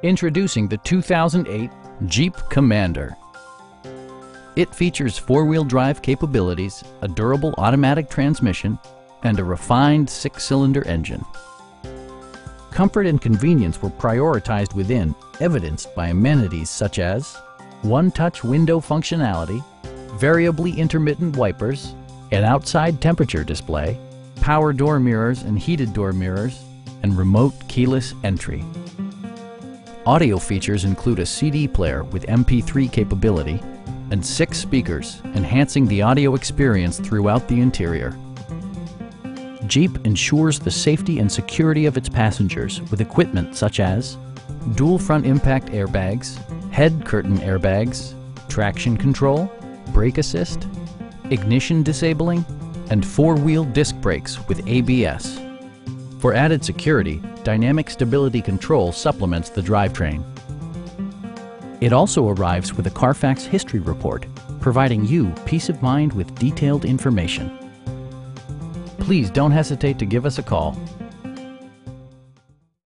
Introducing the 2008 Jeep Commander. It features four-wheel drive capabilities, a durable automatic transmission, and a refined six-cylinder engine. Comfort and convenience were prioritized within, evidenced by amenities such as one-touch window functionality, variably intermittent wipers, an outside temperature display, power door mirrors and heated door mirrors, and remote keyless entry. Audio features include a CD player with MP3 capability and 6 speakers, enhancing the audio experience throughout the interior. Jeep ensures the safety and security of its passengers with equipment such as dual front impact airbags, head curtain airbags, traction control, brake assist, ignition disabling, and four-wheel disc brakes with ABS. For added security, dynamic stability control supplements the drivetrain. It also arrives with a Carfax history report, providing you peace of mind with detailed information. Please don't hesitate to give us a call.